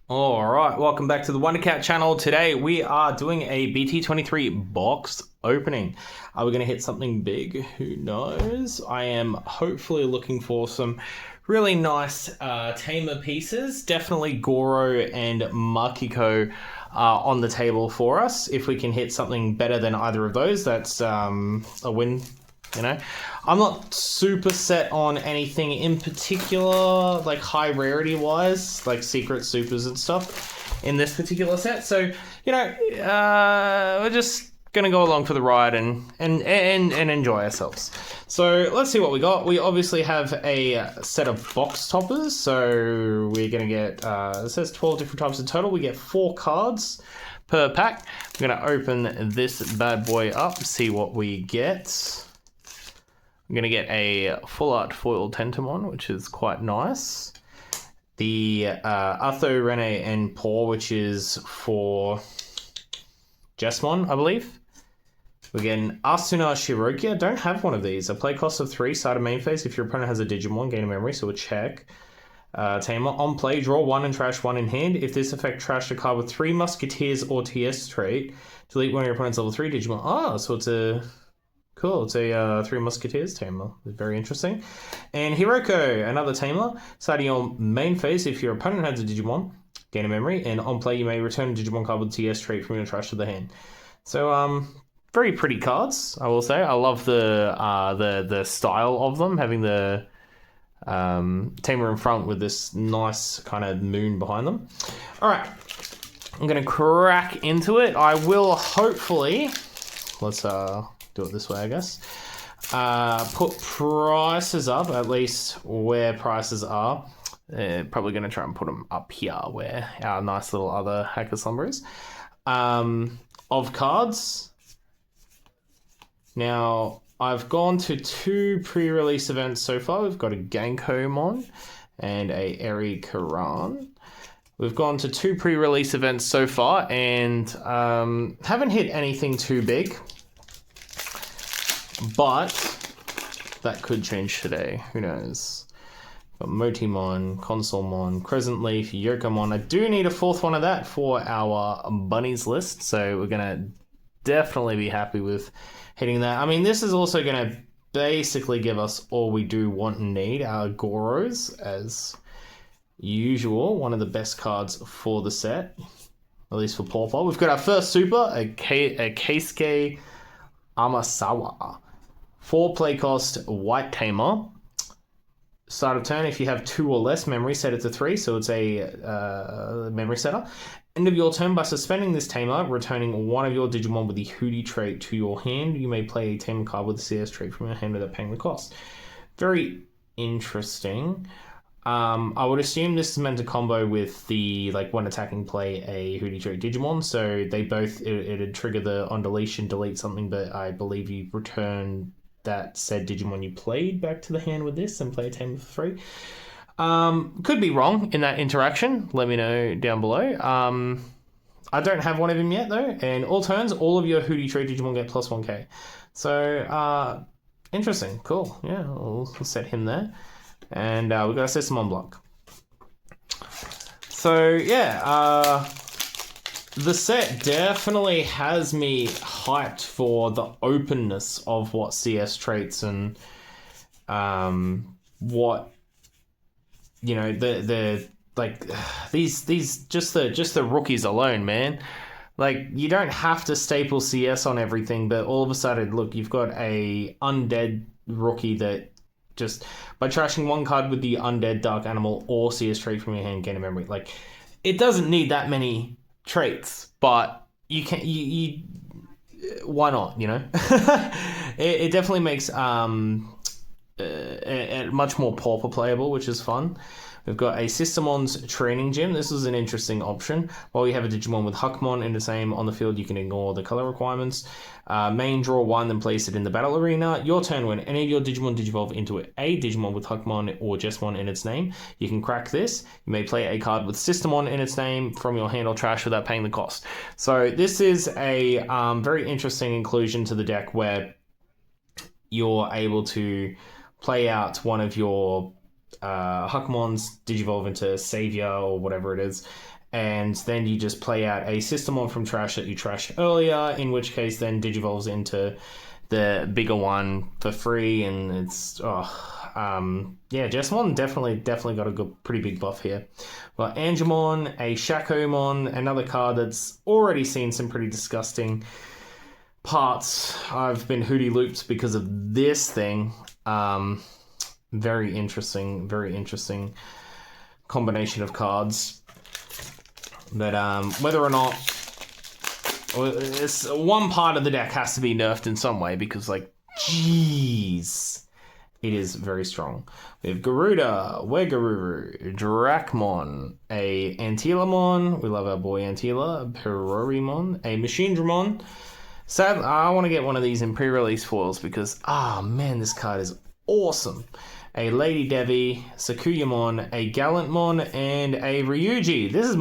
All right, welcome back to the WonderCat channel. Today we are doing a BT23 box opening. Are we going to hit something big? Who knows? I am hopefully looking for some really nice tamer pieces. Definitely Goro and Makiko on the table for us. If we can hit something better than either of those, that's a win. You know, I'm not super set on anything in particular, like high rarity wise, like secret supers and stuff in this particular set. So, we're just gonna go along for the ride and enjoy ourselves. So let's see what we got. We obviously have a set of box toppers. So we're gonna get it says 12 different types in total. We get 4 cards per pack. I'm gonna open this bad boy up, see what we get. I'm going to get a full art foil Tentamon, which is quite nice. The Atho, Rene, and Paw, which is for Jesmon, I believe. We're getting Asuna Shirokia. Don't have one of these. A play cost of 3, start a main phase. If your opponent has a Digimon, gain a memory, so a check. Tamer, on play, draw 1 and trash 1 in hand. If this effect trashed a card with 3 Musketeers or TS trait, delete one of your opponent's level 3 Digimon. Ah, so it's a... Cool, it's a 3 Musketeers tamer. Very interesting. And Hiroko, another tamer. Starting your main phase, if your opponent has a Digimon, gain a memory, and on play you may return a Digimon card with TS trait from your trash to the hand. So, very pretty cards, I will say. I love the style of them, having the tamer in front with this nice kind of moon behind them. All right, I'm gonna crack into it. I will hopefully, let's do it this way, I guess. Put prices up, at least where prices are. Probably going to try and put them up here where our nice little other Hacker Slumber is. Of cards. Now, I've gone to 2 pre-release events so far. We've got a Gankomon and a Eri Karan. We've gone to 2 pre-release events so far and haven't hit anything too big. But that could change today. Who knows? Got Motimon, Consolemon, Crescent Leaf, Yokomon. I do need a 4th one of that for our bunnies list, so we're gonna definitely be happy with hitting that. I mean, this is also gonna basically give us all we do want and need. Our Goros, as usual, one of the best cards for the set, at least for Paw Paw. We've got our first super, a Keisuke Amasawa. 4 play cost white tamer. Start of turn, if you have 2 or less memory, set it to 3, so it's a memory setter. End of your turn, by suspending this tamer, returning one of your Digimon with the Hootie trait to your hand, you may play a tamer card with the CS trait from your hand without paying the cost. Very interesting. I would assume this is meant to combo with the, like, when attacking play a Hootie trait Digimon, so they both, it'd trigger the on deletion, delete something, but I believe you return that said Digimon you played back to the hand with this and play a tamer for free. Could be wrong in that interaction. Let me know down below. I don't have one of them yet, though, and all turns, all of your Hootie trait Digimon get plus 1k. So, interesting. Cool. Yeah, we'll set him there. And we've got a system on block. So, yeah, the set definitely has me hyped for the openness of what CS traits and what, you know, the like these just the rookies alone, man. Like, you don't have to staple CS on everything, but all of a sudden, look, you've got a undead rookie that just by trashing 1 card with the undead dark animal or CS trait from your hand, gain a memory. Like, it doesn't need that many traits, but you can you why not, you know? it definitely makes it much more pauper playable, which is fun. We've got a Systemon's Training Gym. This is an interesting option. While you have a Digimon with Huckmon in the same on the field, you can ignore the color requirements. Main draw 1, then place it in the battle arena. Your turn, when any of your Digimon digivolve into a Digimon with Huckmon or Jesmon in its name, you can crack this. You may play a card with Systemon in its name from your hand or trash without paying the cost. So this is a very interesting inclusion to the deck where you're able to play out one of your Huckmon's digivolve into Savior or whatever it is, and then you just play out a Systemon from trash that you trashed earlier, in which case then Digivolves into the bigger one for free, and it's yeah, Jessamon definitely got a good, pretty big buff here. Well, Angemon, a Shakomon, another card that's already seen some pretty disgusting parts. I've been hootie looped because of this thing. Very interesting combination of cards. But whether or not it's one part of the deck has to be nerfed in some way, because like, jeez, it is very strong. We have Garuda, Wegaruru, Dracmon, a Antilamon, we love our boy Antila, Perorimon, a Machine Dramon. Sadly, I want to get one of these in pre-release foils because, man, this card is awesome. A Lady Devi, Sakuyamon, a Gallantmon, and a Ryuji. This is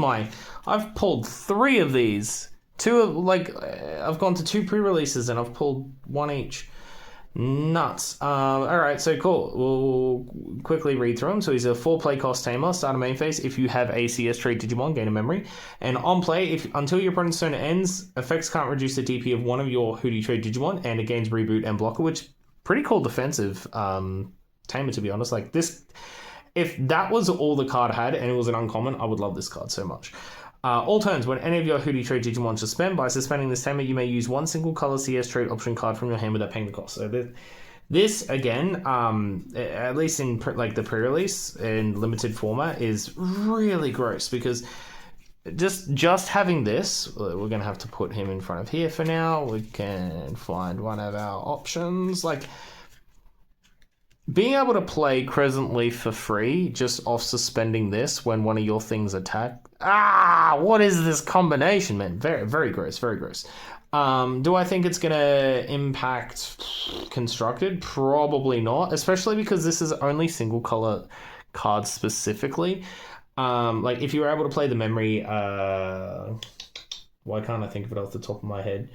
I've pulled 3 of these. I've gone to 2 pre-releases and I've pulled 1 each. Nuts. Alright, so cool. We'll quickly read through them. So he's a 4 play cost tamer. Start a main phase. If you have a CS trait Digimon, gain a memory. And on play, until your opponent's turn ends, effects can't reduce the DP of one of your Hootie trait Digimon, and it gains reboot and blocker, which pretty cool defensive tamer, to be honest. Like this, if that was all the card had and it was an uncommon, I would love this card so much. All turns, when any of your Hootie trait Digimon suspend, by suspending this tamer, you may use one single color CS trait option card from your hand without paying the cost. So this again, at least in like the pre-release in limited format, is really gross, because just having this, we're gonna have to put him in front of here for now. We can find one of our options, like being able to play Crescent Leaf for free just off suspending this when one of your things attack. What is this combination, man? Very, very gross, very gross. Do I think it's going to impact Constructed? Probably not, especially because this is only single color cards specifically. Like if you were able to play the memory, why can't I think of it off the top of my head?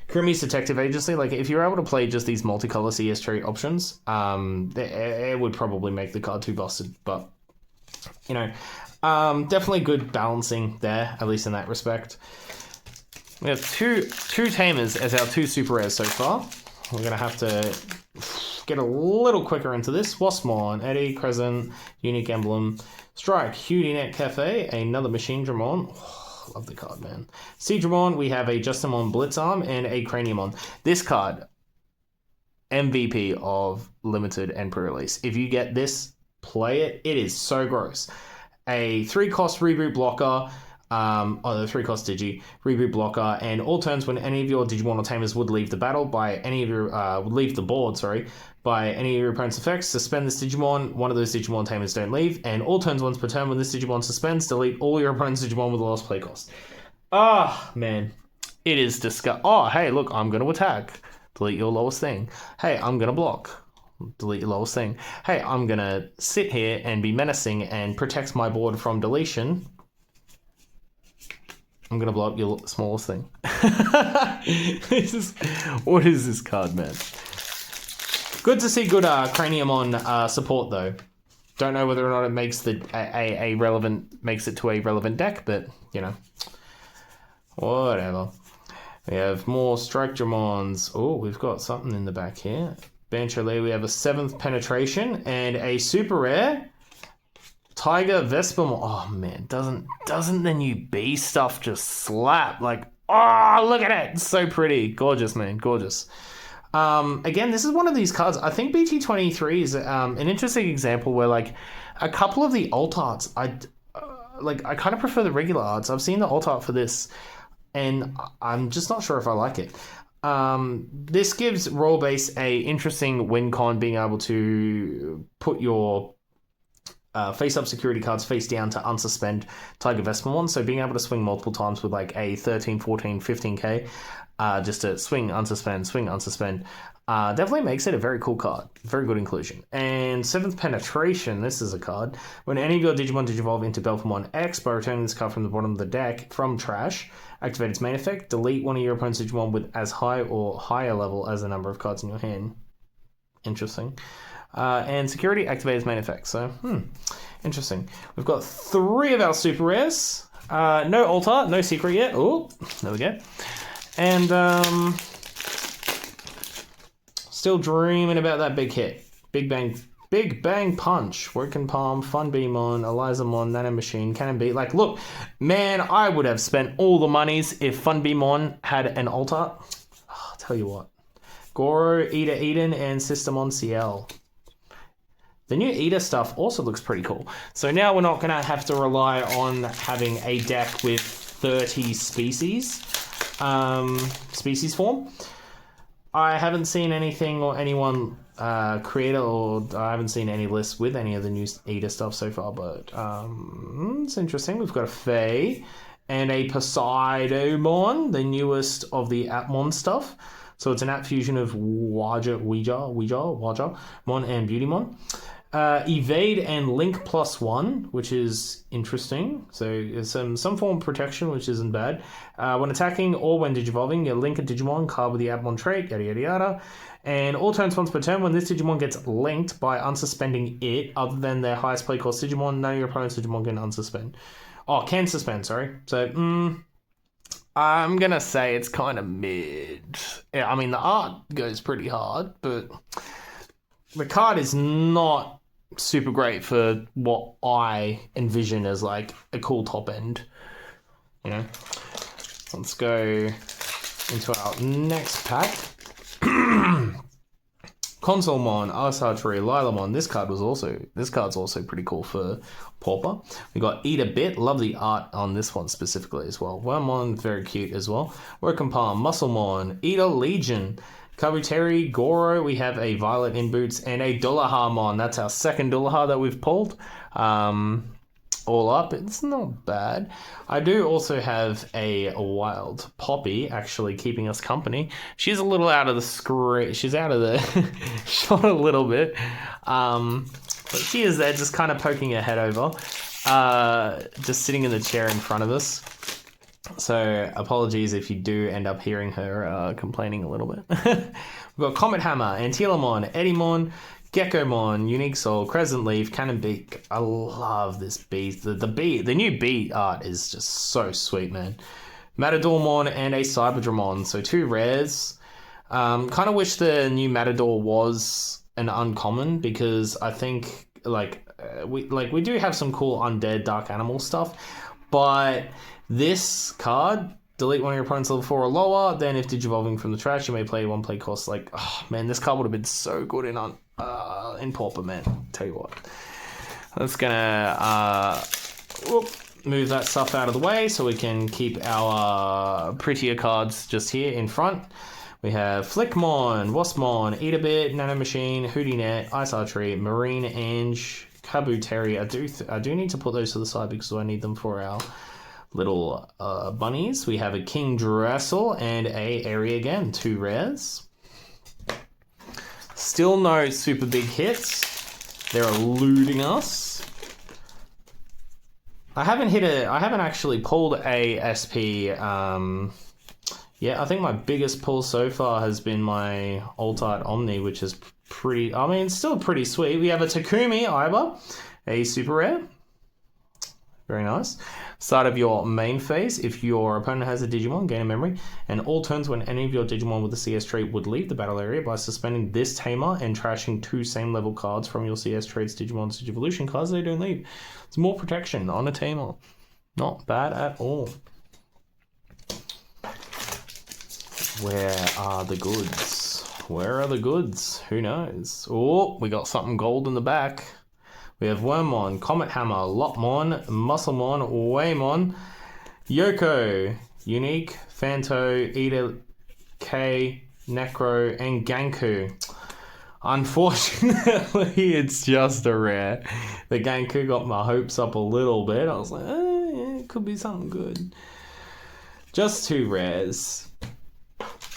Krimi's Detective Agency, like if you're able to play just these multicolor CS trait options, it would probably make the card too busted, but you know, definitely good balancing there, at least in that respect. We have two tamers as our 2 super rares so far. We're gonna have to get a little quicker into this. Waspmon, Eddie, Crescent, Unique Emblem, Strike, Hudinette Cafe, another Machine Dramon. Love the card, man. Seedramon, we have a Justamon Blitzarm and a Craniumon. This card, MVP of limited and pre-release. If you get this, play it. It is so gross. A 3-cost reboot blocker, the 3-cost Digi reboot blocker, and all turns when any of your Digimon or Tamers would leave the battle by any of your would leave the board, sorry, by any of your opponent's effects, suspend this Digimon. One of those Digimon Tamers don't leave, and all turns once per turn when this Digimon suspends, delete all your opponent's Digimon with the lowest play cost. Man, it is disgusting. Oh, hey, look, I'm going to attack. Delete your lowest thing. Hey, I'm going to block. Delete your lowest thing. Hey, I'm going to sit here and be menacing and protect my board from deletion. I'm going to blow up your smallest thing. What is this card, man? Good to see good Craniumon support, though. Don't know whether or not it makes makes it to a relevant deck, but, you know, whatever. We have more Strike Dramons. Oh, we've got something in the back here. Bancholet, we have a 7th Penetration and a super rare Tiger Vespamon. Oh man, doesn't the new B stuff just slap? Like, oh, look at it. It's so pretty. Gorgeous, man. Gorgeous. Again, this is one of these cards. I think BT23 is an interesting example where, like, a couple of the alt arts, I kind of prefer the regular arts. I've seen the alt art for this, and I'm just not sure if I like it. This gives Royal Base a interesting win con, being able to put your face-up security cards face down to unsuspend Tiger Vespamon, so being able to swing multiple times with like a 13, 14, 15k, just to swing, unsuspend, definitely makes it a very cool card. Very good inclusion. And 7th Penetration, this is a card. When any of your Digimon digivolve into Belphamon X, by returning this card from the bottom of the deck from trash, activate its main effect, delete one of your opponent's Digimon with as high or higher level as the number of cards in your hand. Interesting. And security, activate its main effect. So, interesting. We've got 3 of our super rares. No altar, no secret yet. Oh, there we go. And still dreaming about that big hit. Big Bang Punch, Woken Palm, Fun Beamon, Elizamon, Nano Machine, Cannon Beat. Like, look, man, I would have spent all the monies if Fun Beamon had an altar. I'll tell you what. Goro, Ida Eden, and Systemon CL. The new Ida stuff also looks pretty cool. So now we're not going to have to rely on having a deck with 30 species form. I haven't seen anything or anyone create or I haven't seen any lists with any of the new Ida stuff so far, but it's interesting. We've got a Fae and a Poseidon, the newest of the Atmon stuff. So it's an app fusion of Waja, Mon, and Beautymon. Evade and Link +1, which is interesting. So it's some form of protection, which isn't bad. When attacking or when digivolving, you link a Digimon card with the Atmon trait, yada yada yada. And all turns once per turn, when this Digimon gets linked by unsuspending it, other than their highest play cost Digimon, none of your opponent's Digimon can unsuspend. Oh, can suspend, sorry. So, I'm going to say it's kind of mid. Yeah, I mean, the art goes pretty hard, but the card is not super great for what I envision as like a cool top end. You know? Let's go into our next pack. Consolemon, Arsatree, Lilamon. This card's also pretty cool for Pauper. We got Eat a Bit, love the art on this one specifically as well. Wormmon, very cute as well. Woken Palm, Musclemon, Eater Legion, Kabuteri, Goro. We have a Violet in Boots and a Dullaharmon. That's our second Dullaha that we've pulled. All up, it's not bad. I do also have a Wild Poppy actually keeping us company. She's a little out of the screen. She's out of the shot a little bit. But she is there just kind of poking her head over. Just sitting in the chair in front of us. So apologies if you do end up hearing her complaining a little bit. We've got Comet Hammer, Antilamon, Eddymon, Geckomon, Unique Soul, Crescent Leaf, Cannon Beak. I love this beat. The new beat art is just so sweet, man. Matadormon and a Cyberdramon. So 2 rares. Kind of wish the new Matador was an uncommon because I think we do have some cool undead dark animal stuff, but this card, delete one of your opponent's level 4 or lower, then if digivolving from the trash, you may play 1 play cost. Like, oh man, this card would have been so good in Pauper, man. Tell you what. That's gonna move that stuff out of the way so we can keep our prettier cards just here in front. We have Flickmon, Waspmon, Eat a Bit, Nano Machine, Houdinette, Ice Archery, Marine Ange, Kabuteri. I do need to put those to the side because I need them for our little bunnies. We have a King Dressel and a Airy again, 2 rares. Still no super big hits. They're eluding us. I haven't actually pulled a SP. Yeah, I think my biggest pull so far has been my Alt-Art Omni, which is pretty, I mean, it's still pretty sweet. We have a Takumi Iba, a super rare. Very nice. Start of your main phase, if your opponent has a Digimon, gain a memory, and all turns when any of your Digimon with the CS trait would leave the battle area by suspending this Tamer and trashing 2 same level cards from your CS traits Digimon's Digivolution cards, they don't leave. It's more protection on a Tamer. Not bad at all. Where are the goods? Where are the goods? Who knows? Oh, we got something gold in the back. We have Wormmon, Comet Hammer, Lopmon, Musclemon, Waymon, Yoko, Unique, Phanto, Ida K, Necro, and Ganku. Unfortunately, it's just a rare. The Ganku got my hopes up a little bit. I was like, yeah, it could be something good. Just 2 rares.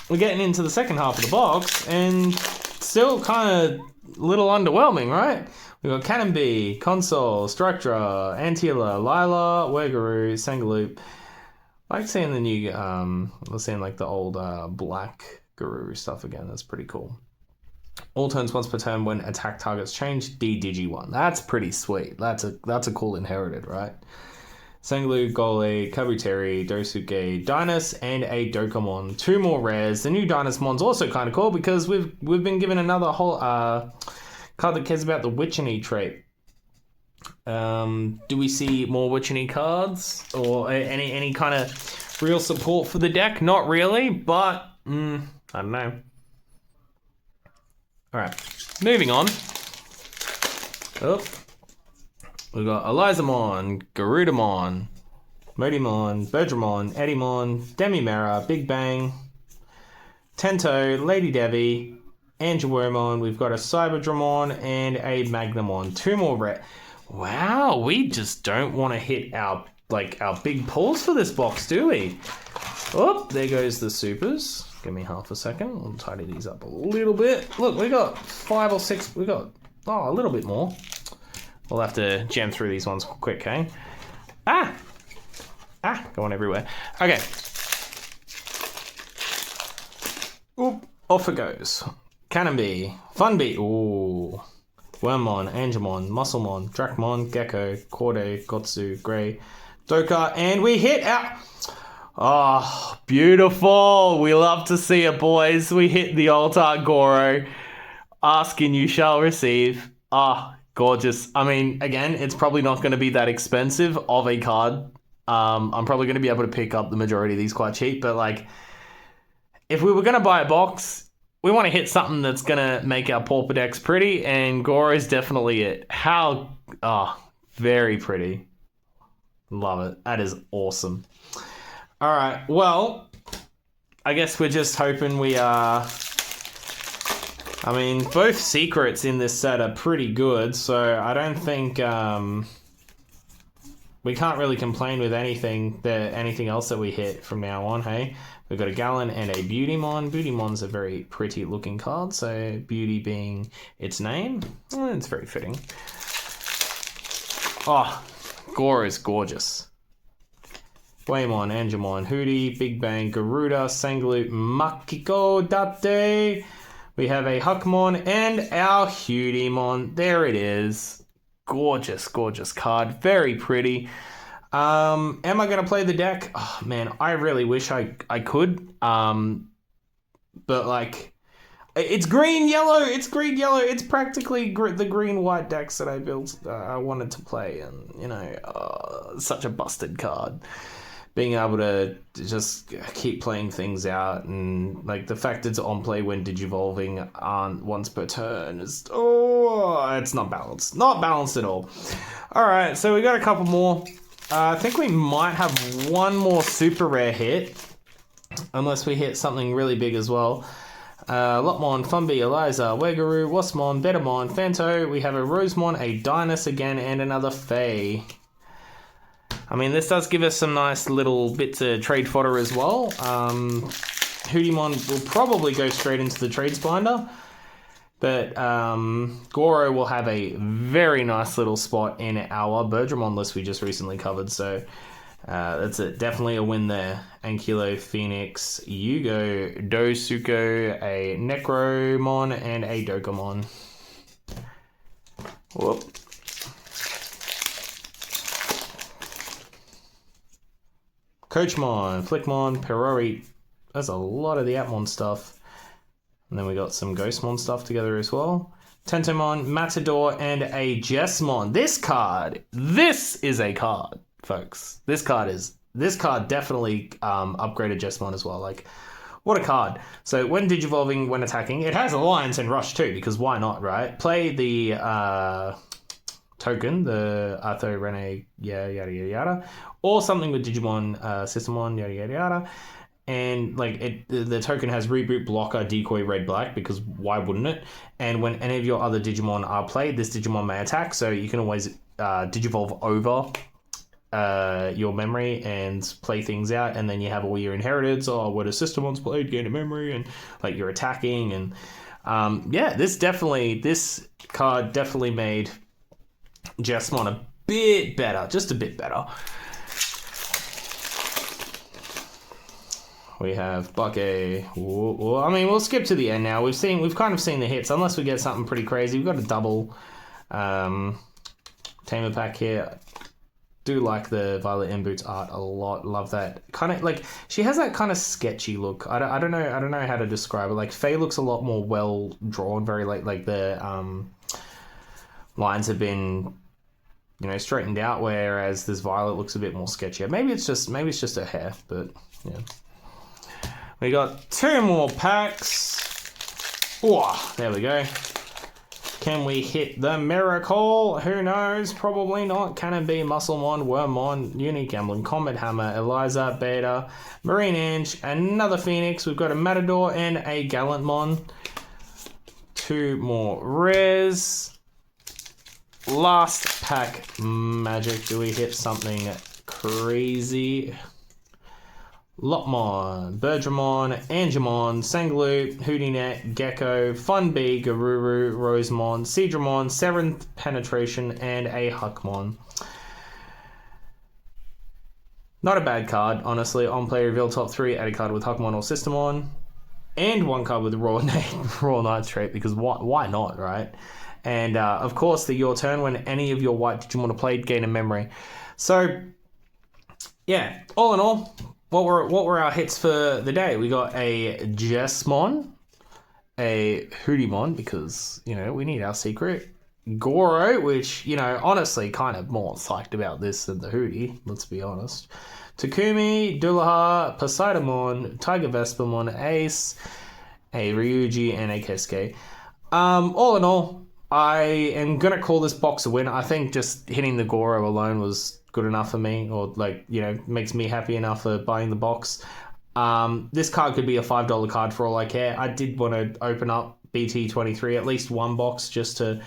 We're getting into the second half of the box, and still kind of a little underwhelming, right? We've got Cannon Bee, Console, Structura, Antila, Lila, Wergaroo, Sangaloop. I like seeing the new, seeing like the old black Guru stuff again. That's pretty cool. All turns once per turn when attack targets change, D-Digi1. That's pretty sweet. That's a cool inherited, right? Sanglu, Gole, Kabuteri, Dosuke, Dynas, and a Dokomon. 2 more rares. The new Dynasmon's also kind of cool because we've been given another whole card that cares about the Witcheny trait. Do we see more Witcheny cards or any kind of real support for the deck? Not really, but I don't know. All right, moving on. Oh. We've got Elizamon, Garudamon, Modimon, Bergramon, Eddymon, Demimera, Big Bang, Tento, Lady Devi, Angelwormon. We've got a Cyberdramon and a Magnamon. 2 more red. Wow, we just don't want to hit our big pulls for this box, do we? Oh, there goes the supers. Give me half a second. I'll tidy these up a little bit. Look, we got 5 or 6. We got a little bit more. We'll have to jam through these ones quick, okay? Going everywhere. Okay. Oop, off it goes. Cannonbee, Funbee, ooh. Wormmon, Angemon, Musclemon, Dracmon, Gecko, Corday, Gotsu, Grey, Dokka, and we hit our... Oh, beautiful. We love to see it, boys. We hit the Altar Goro. Ask and you shall receive. Gorgeous. I mean, again, it's probably not going to be that expensive of a card. I'm probably going to be able to pick up the majority of these quite cheap, but like, if we were going to buy a box, we want to hit something that's going to make our Pauper decks pretty, and Goro is definitely it. Very pretty. Love it. That is awesome. All right, well, I guess we're just hoping we are... I mean, both secrets in this set are pretty good, so I don't think we can't really complain with anything else that we hit from now on, hey? We've got a Gallon and a Beautymon. Beautymon's a very pretty looking card, so Beauty being its name, it's very fitting. Oh, Gore is gorgeous. Waymon, Angemon, Hootie, Big Bang, Garuda, Sangaloot, Makiko, Date. We have a Huckmon and our Hudimon. There it is. Gorgeous, gorgeous card. Very pretty. Am I going to play the deck? Oh, man, I really wish I could. But, like, it's green-yellow. It's green-yellow. It's practically the green-white decks that I built. I wanted to play. And, you know, such a busted card. Being able to just keep playing things out, and like the fact it's on play when digivolving once per turn is it's not balanced. Not balanced at all. Alright, so we got a couple more. I think we might have one more super rare hit, unless we hit something really big as well. Lotmon, Funbee, Eliza, Wegaroo, Wasmon, Betamon, Fanto. We have a Rosemon, a Dynas again, and another Fae. I mean, this does give us some nice little bits of trade fodder as well. Hudimon will probably go straight into the trades binder, but Goro will have a very nice little spot in our Bergramon list we just recently covered, so that's definitely a win there. Ankylo, Phoenix, Yugo, Dosuko, a Necromon, and a Dokomon. Whoop. Coachmon, Flickmon, Perori. That's a lot of the Atmon stuff. And then we got some Ghostmon stuff together as well. Tentomon, Matador, and a Jessmon. This is a card, folks. This card definitely upgraded Jessmon as well. Like, what a card. So when digivolving, when attacking, it has Alliance and Rush too, because why not, right? Play the token, the Artho, Rene, yada yada yada, or something with Digimon, Systemon, yada yada yada, and like the token has Reboot, Blocker, Decoy, Red, Black, because why wouldn't it? And when any of your other Digimon are played, this Digimon may attack, so you can always Digivolve over your memory and play things out, and then you have all your inheriteds, what a Systemon's played, gain a memory, and like you're attacking, and yeah, this card definitely made Jessmon a bit better, just a bit better. We have Bucky. I mean, we'll skip to the end now. We've kind of seen the hits, unless we get something pretty crazy. We've got a double Tamer pack here. do like the Violet M Boots art a lot. Love that kind of like she has that kind of sketchy look. I don't know how to describe it. Like Faye looks a lot more well drawn, very like the lines have been, you know, straightened out, whereas this Violet looks a bit more sketchy. Maybe it's just her hair, but yeah. We got 2 more packs. Oh, there we go. Can we hit the miracle? Who knows? Probably not. Can it be Musclemon, Wormmon, Unique Emblem, Combat Hammer, Eliza, Beta, Marine Inch, another Phoenix. We've got a Matador and a Gallantmon. 2 more rares. Last pack magic. Do we hit something crazy? Lotmon, Bergermon, Angemon, Sangaloop, Houdinette, Gecko, Funbee, Garuru, Rosemon, Seadramon, 7th Penetration, and a Huckmon. Not a bad card, honestly. On play, reveal top 3, add a card with Huckmon or Systemon, and 1 card with Raw Night trait, because why not, right? And of course, your turn when any of your white Digimon are played, gain a memory. So, yeah, all in all, what were our hits for the day? We got a Jessmon, a Hoodimon, because, you know, we need our secret. Goro, which, you know, honestly, kind of more psyched about this than the Hootie, let's be honest. Takumi, Dullaha, Poseidamon, Tiger Vespamon, Ace, a Ryuji, and a Kesuke. All in all, I am going to call this box a win. I think just hitting the Goro alone was good enough for me, or like, you know, makes me happy enough for buying the box. This card could be a $5 card for all I care. I did want to open up BT23, at least 1 box, just to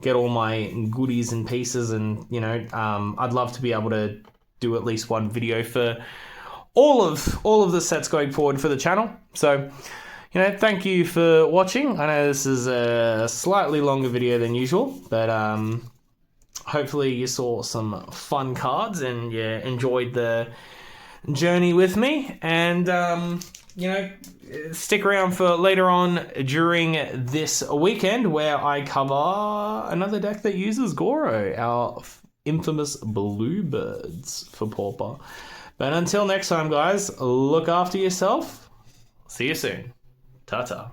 get all my goodies and pieces, and, you know, I'd love to be able to do at least 1 video for all of the sets going forward for the channel. So, you know, thank you for watching. I know this is a slightly longer video than usual, but hopefully you saw some fun cards and yeah, enjoyed the journey with me. And, you know, stick around for later on during this weekend where I cover another deck that uses Goro, our infamous Bluebirds for Pauper. But until next time, guys, look after yourself. See you soon. Ta-ta.